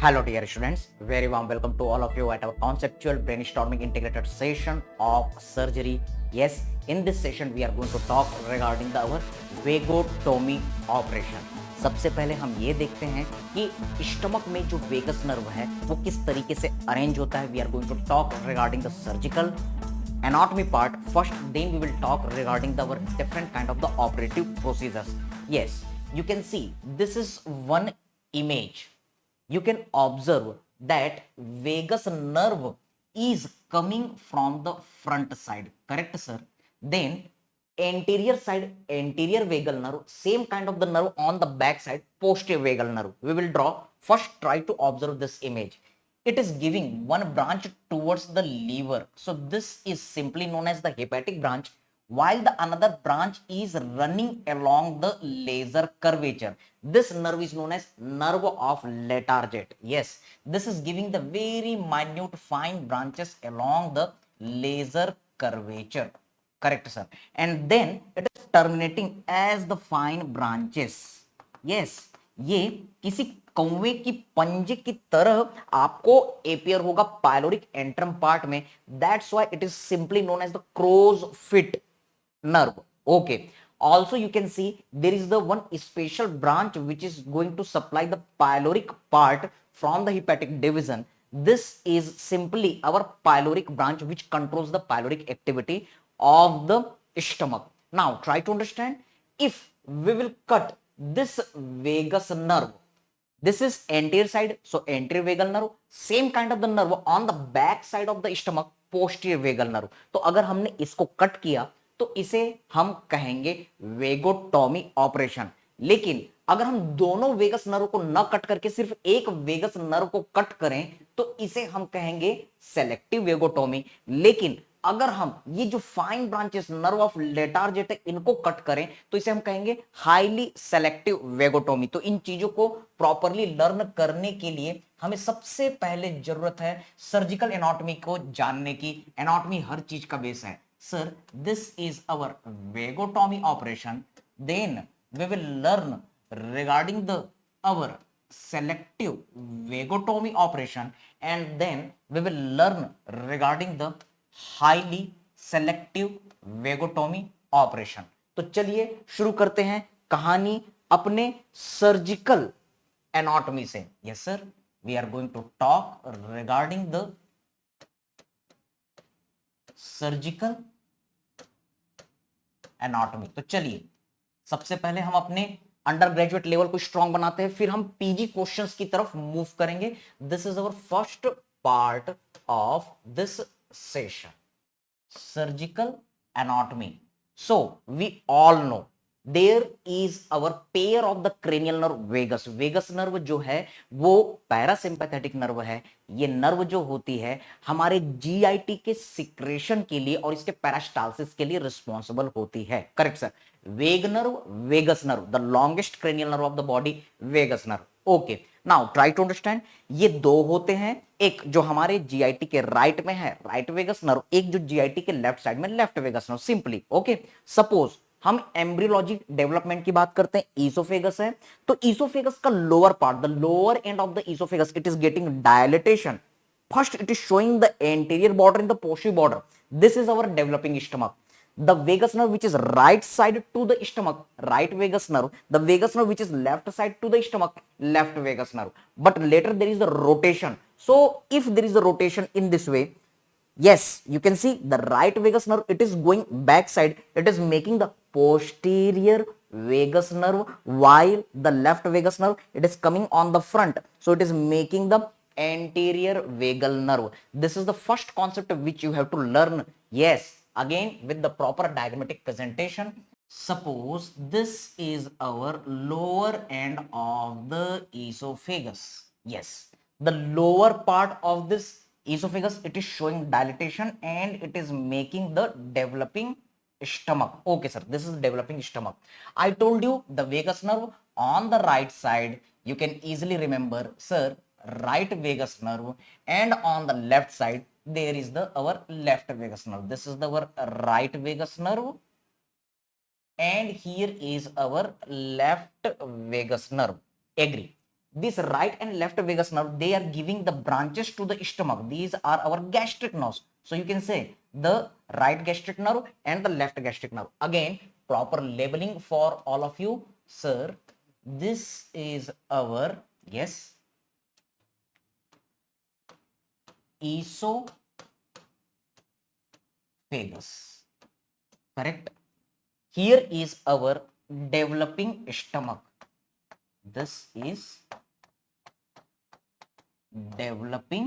Hello dear students, very warm welcome to all of you at our conceptual brainstorming integrated session of surgery. Yes, in this session we are going to talk regarding our vagotomy operation. सबसे पहले हम ये देखते हैं कि stomach में जो vagus nerve है वो किस तरीके से अरेंज होता है. We are going to talk regarding the surgical anatomy part first, then we will talk regarding the our different kind of the operative procedures. Yes, you can see this is one image. You can observe that vagus nerve is coming from the front side, correct sir? Then anterior side, anterior vagal nerve, same kind of the nerve on the back side, posterior vagal nerve. We will draw. First try to observe this image. It is giving one branch towards the liver, so this is simply known as the hepatic branch, while the another branch is running along the laser curvature. This nerve is known as nerve of Leytarget. Yes, this is giving the very minute fine branches along the laser curvature, correct sir? And then it is terminating as the fine branches. Yes, ये किसी कौवे की पंजे की तरह आपको appear होगा pyloric antrum part में. That's why it is simply known as the crow's foot nerve. Okay, also you can see there is the one special branch which is going to supply the pyloric part from the hepatic division. This is simply our pyloric branch which controls the pyloric activity of the stomach. Now try to understand. If we will cut this vagus nerve, this is anterior side, so anterior vagal nerve, same kind of the nerve on the back side of the stomach, posterior vagal nerve. तो अगर हमने इसको cut किया तो इसे हम कहेंगे वेगोटॉमी operation. लेकिन अगर हम दोनों वेगस नर्व को न कट करके सिर्फ एक वेगस नर्व को कट करें तो इसे हम कहेंगे सेलेक्टिव वेगोटॉमी. लेकिन अगर हम ये जो फाइन ब्रांचेस नर्व ऑफ लेटार्जेट है इनको कट करें तो इसे हम कहेंगे हाईली सेलेक्टिव वेगोटॉमी. तो इन चीजों को प्रॉपरली लर्न करने के लिए हमें सबसे पहले जरूरत है सर्जिकल एनाटॉमी को जानने की. एनाटॉमी हर चीज का बेस है. Sir, this is our vagotomy operation. Then we will learn regarding the our selective vagotomy operation, and then we will learn regarding the highly selective vagotomy operation. तो चलिए शुरू करते हैं कहानी अपने सर्जिकल एनाटॉमी से. Yes sir, we are going to talk regarding the surgical anatomy. तो चलिए सबसे पहले हम अपने अंडर ग्रेजुएट लेवल को स्ट्रांग बनाते हैं, फिर हम पीजी क्वेश्चंस की तरफ मूव करेंगे. This is our first part of this session, surgical anatomy. So we all know there is our pair of the cranial nerve vagus. Vagus nerve जो है वो पैरासिम्पैथेटिक नर्व है. ये नर्व जो होती है हमारे जीआईटी के सिक्रेशन के लिए और इसके पैरास्टालसिस के लिए रिस्पॉन्सिबल होती है, correct sir? Vagus nerve, vagus nerve, the longest cranial nerve of the body, vagus nerve. Okay, now try to understand. ये दो होते हैं, एक जो हमारे जीआईटी के राइट में है राइट वेगस नर्व, एक जो जीआईटी के लेफ्ट साइड में left vagus nerve. Simply okay, suppose हम एम्ब्रियोलॉजी डेवलपमेंट की बात करते हैं. ईसोफेगस है तो ईसोफेगस का lower part, the lower end of the esophagus, it is getting dilatation. First it is showing the anterior border in the posterior border. This is our developing stomach. The vagus nerve which is right side to the stomach, right vagus nerve. The vagus nerve which is left side to the stomach, left vagus nerve. But later there is the rotation. So if there is a rotation in this way, yes, you can see the right vagus nerve, it is going back side, it is making the posterior vagus nerve, while the left vagus nerve, it is coming on the front, so it is making the anterior vagal nerve. This is the first concept which you have to learn. Yes, again with the proper diagrammatic presentation. Suppose this is our lower end of the esophagus. Yes, the lower part of this esophagus, it is showing dilatation and it is making the developing stomach. Okay sir, this is developing stomach. I told you the vagus nerve on the right side, you can easily remember sir, right vagus nerve, and on the left side there is the our left vagus nerve. This is the our right vagus nerve and here is our left vagus nerve. Agree? this right and left vagus nerve, they are giving the branches to the stomach. These are our gastric nerves. So you can say the right gastric nerve and the left gastric nerve. Again, proper labeling for all of you. Sir, this is our, yes, esophagus, correct? Here is our developing stomach. This is developing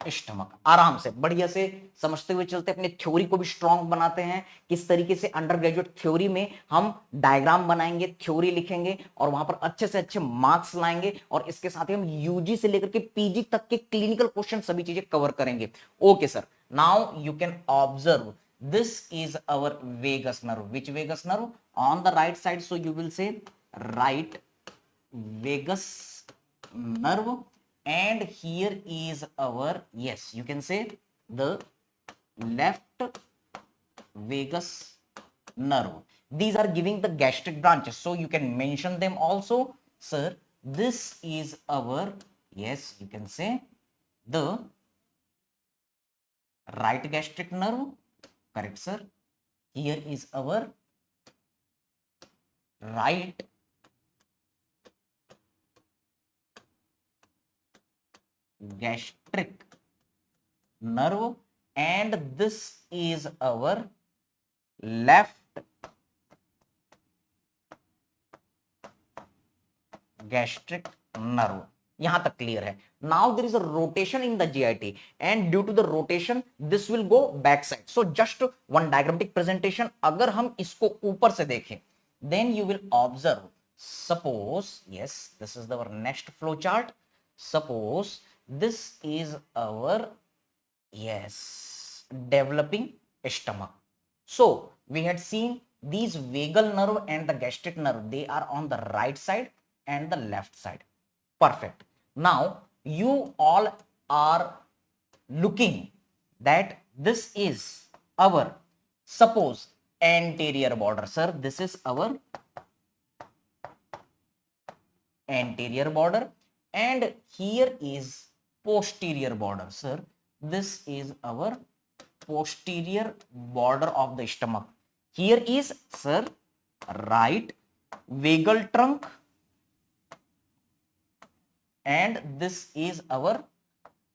stomach. आराम से बढ़िया से समझते हुए चलते, अपने theory को भी स्ट्रांग बनाते हैं. किस तरीके से अंडर ग्रेजुएट थ्योरी में हम डायग्राम बनाएंगे, थ्योरी लिखेंगे और वहां पर अच्छे से अच्छे मार्क्स लाएंगे, और इसके साथ ही हम यूजी से लेकर के पीजी तक के क्लिनिकल क्वेश्चन सभी चीजें कवर करेंगे. Okay sir, now you can observe this is our vagus nerve. Which vagus nerve? On the right side, so you will say right vagus nerve, and here is our, yes, you can say the left vagus nerve. These are giving the gastric branches, so you can mention them also. Sir, this is our, yes, you can say the right gastric nerve. Correct, sir. Here is our right gastric nerve, and this is our left gastric nerve. यहां तक clear है. Now there is a rotation in the GIT, and due to the rotation this will go back side. So just one diagrammatic presentation. अगर हम इसको ऊपर से देखें, then you will observe, suppose, yes, this is our next flow chart. Suppose this is our, yes, developing stomach. So we had seen these vagal nerve and the gastric nerve, they are on the right side and the left side. Perfect. Now you all are looking that this is our, suppose, anterior border. Sir, this is our anterior border, and here is posterior border. Sir, this is our posterior border of the stomach. Here is, sir, right vagal trunk, and this is our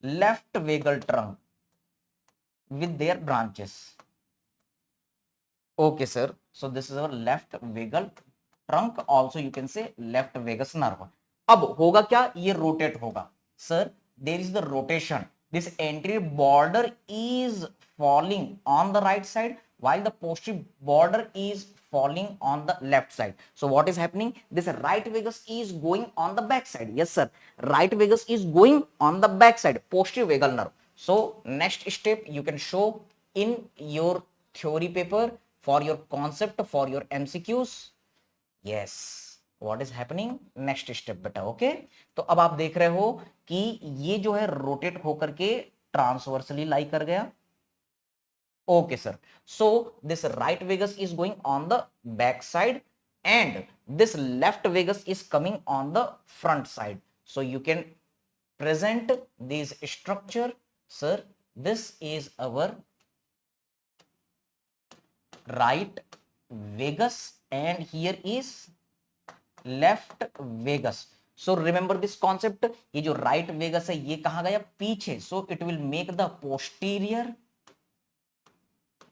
left vagal trunk with their branches. Okay, sir. So this is our left vagal trunk. Also you can say left vagus nerve. अब होगा क्या? ये rotate होगा. Sir, there is the rotation. This anterior border is falling on the right side, while the posterior border is falling on the left side. So what is happening? This right vagus is going on the back side. Yes, sir. Right vagus is going on the back side, posterior vagal nerve. So next step you can show in your theory paper for your concept, for your MCQs. Yes. What is happening? Next step बेटा. Okay, तो अब आप देख रहे हो कि ये जो है रोटेट होकर के ट्रांसवर्सली लाई कर गया. Okay, sir. So this right vagus is going on the back side, and this left vagus is coming on the front side. So you can present this structure. Sir, this is our right vagus, and here is left vagus. So remember this concept. ये जो right vagus है ये कहाँ गया? पीछे. So it will make the posterior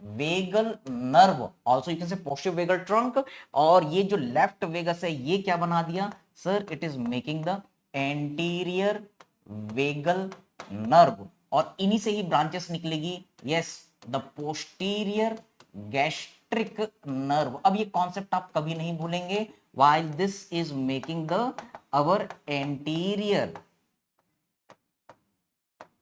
vagal nerve, also you can say posterior vagal trunk. और ये जो लेफ्ट वेगस है ये क्या बना दिया? Sir, it is making the anterior vagal nerve, और इन्हीं से ही ब्रांचेस निकलेगी. Yes, the posterior gastric nerve. अब ये कॉन्सेप्ट आप कभी नहीं भूलेंगे. While this is making the our anterior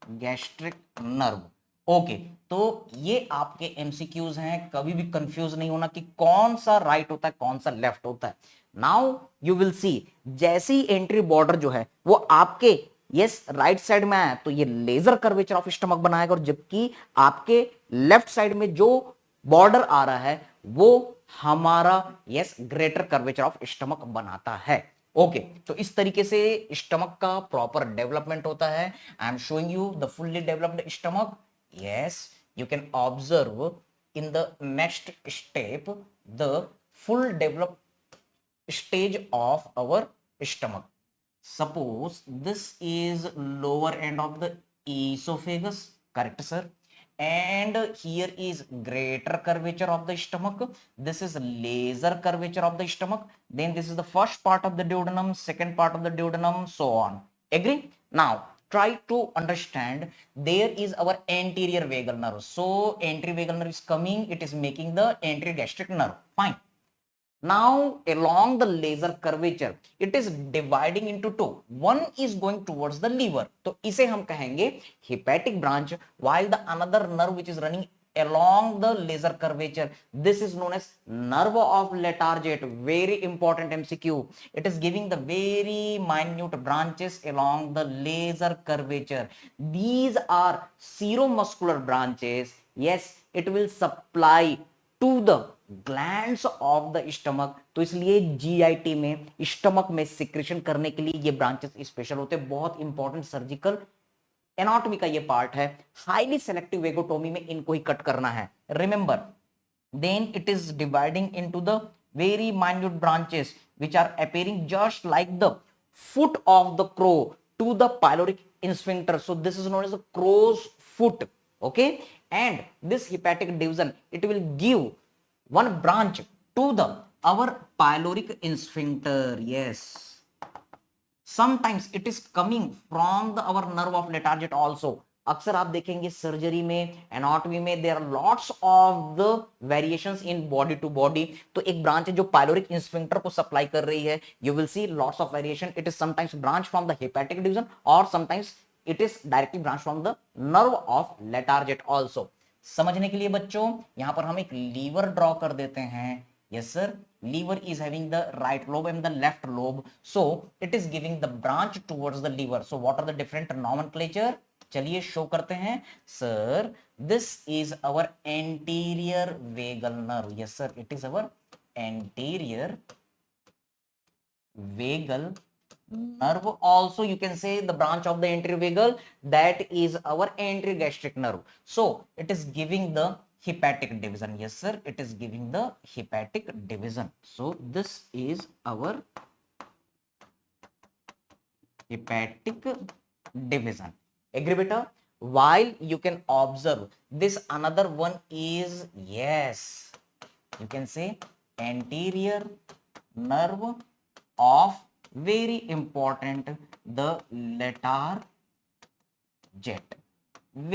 gastric nerve. Okay, तो ये आपके एमसीक्यूज हैं. कभी भी कंफ्यूज नहीं होना कि कौन सा राइट होता है, कौन सा लेफ्ट होता है. नाउ यू विल सी, जैसे ही एंट्री बॉर्डर जो है वो आपके यस राइट साइड में आया तो ये लेजर कर्वेचर ऑफ स्टमक बनाएगा, और जबकि आपके लेफ्ट साइड में जो बॉर्डर आ रहा है वो हमारा yes greater curvature of stomach बनाता है। ओके तो इस तरीके से स्टमक का प्रॉपर डेवलपमेंट होता है। I am showing you the fully developed stomach. Yes you can observe in the next step the full developed stage of our stomach. Suppose this is lower end of the esophagus, correct sir? And here is greater curvature of the stomach. This is lesser curvature of the stomach. Then this is the first part of the duodenum, second part of the duodenum, so on. Agree? Now try to understand. There is our anterior vagal nerve. So anterior vagal nerve is coming. It is making the anterior gastric nerve. Fine. Now along the laser curvature it is dividing into two. One is going towards the liver, तो इसे हम कहेंगे hepatic branch, while the another nerve which is running along the laser curvature, this is known as nerve of Letarget. Very important MCQ. It is giving the very minute branches along the laser curvature. These are seromuscular branches. Yes, it will supply to the glands of the stomach. तो इसलिए GIT में stomach में secretion करने के लिए ये branches special होते हैं। बहुत इंपॉर्टेंट सर्जिकल एनाटॉमी का ये पार्ट है। हाईली सेलेक्टिव वेगोटोमी में इनको ही कट करना है, remember. Then it is dividing into the very minute branches which are appearing just like the foot of the crow to the pyloric sphincter. So this is known as the crow's foot. Okay, and this hepatic division it will give one branch to the our pyloric sphincter. Yes, sometimes it is coming from the our nerve of Letarget also. अक्सर आप देखेंगे surgery में anatomy में there are lots of the variations in body to body. तो एक branch है जो pyloric sphincter को सप्लाई कर रही है। You will see lots of variation. It is sometimes branch from the hepatic division और sometimes it is directly branch from the nerve of Latarjet also. समझने के लिए बच्चों यहां पर हम एक लीवर ड्रॉ कर देते हैं। yes sir, liver is having the right lobe and the left lobe, so it is giving the branch towards the liver. So what are the different nomenclature? चलिए शो करते हैं sir. This is our anterior vagal nerve. Yes sir, it is our anterior vagal nerve. Also you can say the branch of the anterior vagal, that is our anterior gastric nerve. So it is giving the hepatic division. Yes sir, it is giving the hepatic division. So this is our hepatic division. Agree beta? While you can observe this another one is, yes, you can say anterior nerve of very important the Letarget.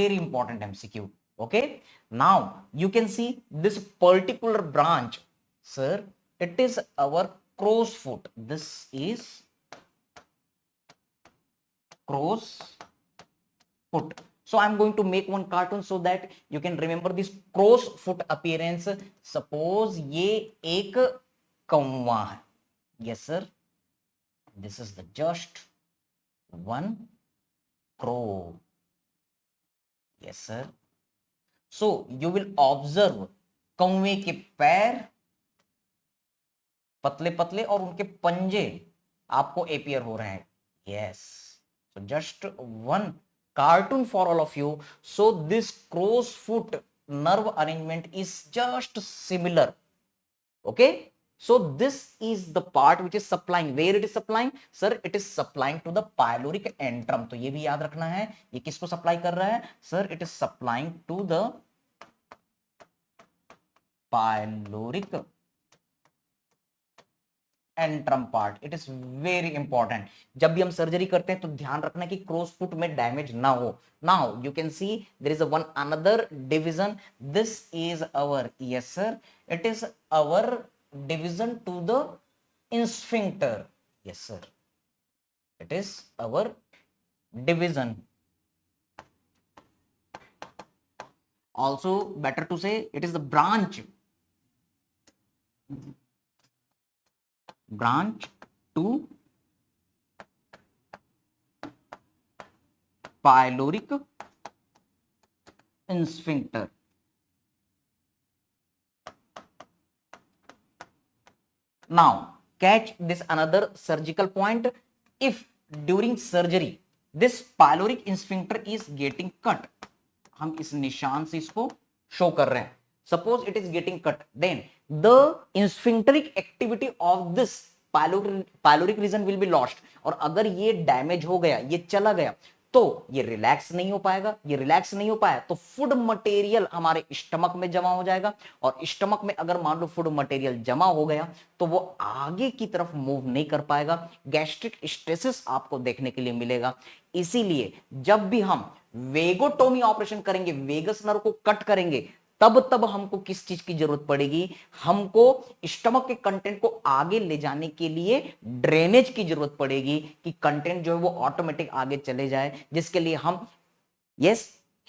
Very important MCQ. Okay, now you can see this particular branch, sir, it is our crow's foot. This is crow's foot. So I'm going to make one cartoon so that you can remember this crow's foot appearance. Suppose ये एक कौवा है। Yes sir, this is the just one crow. Yes sir. So you will observe कौवे के पैर पतले पतले और उनके पंजे आपको अपीयर हो रहे हैं। Yes, so just one cartoon for all of you. So this crow's foot nerve arrangement is just similar. Okay, so this is the part which is supplying. Where it is supplying? Sir, it is supplying to the pyloric antrum. तो ये भी याद रखना है, ये किसको supply कर रहा है? Sir, it is supplying to the pyloric antrum part. It is very important. जब भी हम सर्जरी करते हैं तो ध्यान रखना कि क्रॉस फुट में डैमेज ना हो। Now you can see there is a one another division. This is our, yes sir, it is our division to the sphincter. Yes sir, it is our division. Also better to say it is the branch to pyloric sphincter. Now catch this another surgical point. If during surgery this pyloric sphincter is getting cut, हम इस निशान से इसको show कर रहे हैं, suppose it is getting cut, then the sphincteric activity of this pyloric region will be lost. और अगर ये डैमेज हो गया, ये चला गया, तो ये रिलैक्स नहीं हो पाएगा, ये रिलैक्स नहीं हो पाया तो फूड मटेरियल हमारे स्टमक में जमा हो जाएगा, और स्टमक में अगर मान लो फूड मटेरियल जमा हो गया तो वो आगे की तरफ मूव नहीं कर पाएगा, गैस्ट्रिक स्ट्रेसेस आपको देखने के लिए मिलेगा। इसीलिए जब भी हम वेगोटोमी ऑपरेशन करेंगे, वेगस नर्व को कट करेंगे, तब हमको किस चीज की जरूरत पड़ेगी, हमको स्टमक के कंटेंट को आगे ले जाने के लिए ड्रेनेज की जरूरत पड़ेगी कि कंटेंट जो है वो ऑटोमेटिक आगे चले जाए, जिसके लिए हम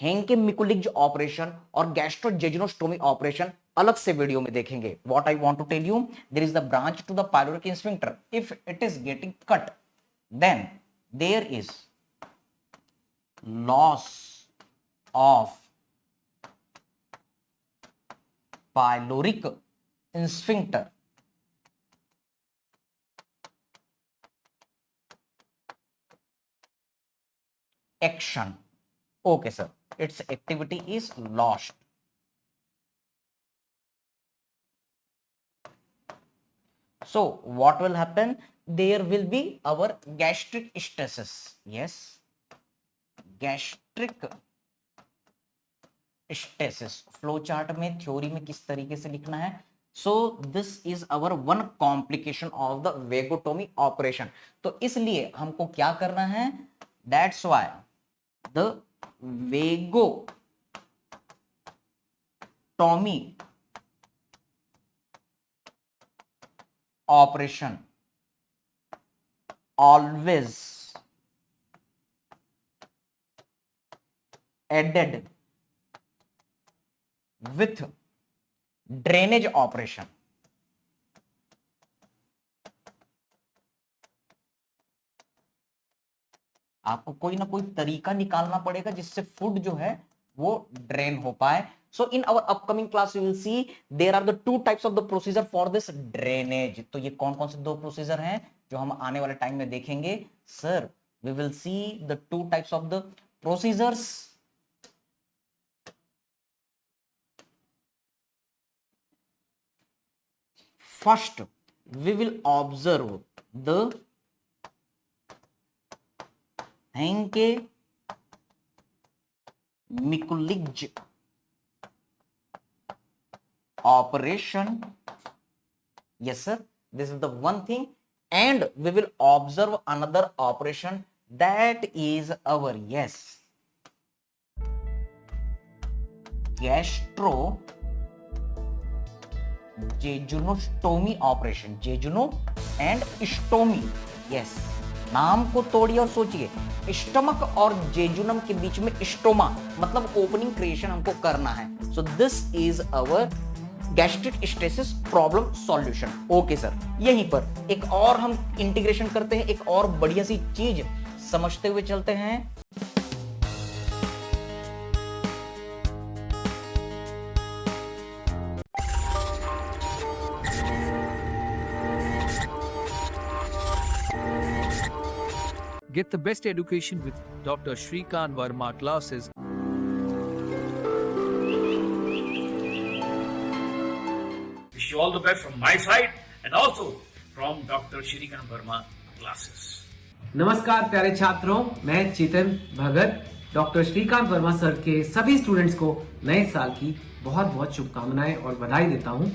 हेंके मिकुलिज ऑपरेशन और गैस्ट्रोजेजुनोस्टोमी ऑपरेशन अलग से वीडियो में देखेंगे। What I want to tell you, there is the branch to the pyloric sphincter, if it is getting cut then there is loss of pyloric sphincter action. Okay sir, its activity is lost. So what will happen, there will be our gastric stresses. Yes, gastric stasis flow chart में theory में किस तरीके से लिखना है। So this is our one complication of the vagotomy operation. तो इसलिए हमको क्या करना है, that's why the vagotomy operation always added with drainage operation। आपको कोई ना कोई तरीका निकालना पड़ेगा जिससे फूड जो है वो ड्रेन हो पाए। So in our upcoming class you will see there are the two types of the procedure for this drainage. तो ये कौन कौन से दो प्रोसीजर हैं जो हम आने वाले टाइम में देखेंगे sir? We will see the two types of the procedures. First, we will observe the Henke Mikulicz operation. Yes, sir. This is the one thing, and we will observe another operation that is our gastro jejunostomy operation, jejuno and stomy. Yes, नाम को तोड़िए और सोचिए, stomach और jejunum के बीच में stoma मतलब opening creation हमको करना है। So this is our gastric stresses problem solution. Okay sir, यहीं पर एक और हम इंटीग्रेशन करते हैं, एक और बढ़िया सी चीज समझते हुए चलते हैं। Get the best education with Dr. Shrikant Verma classes. Wish you all the best from my side and also from Dr. Shrikant Verma classes. नमस्कार प्यारे छात्रों, मैं चेतन भगत डॉक्टर श्रीकांत वर्मा सर के सभी स्टूडेंट्स को नए साल की बहुत बहुत शुभकामनाएं और बधाई देता हूं।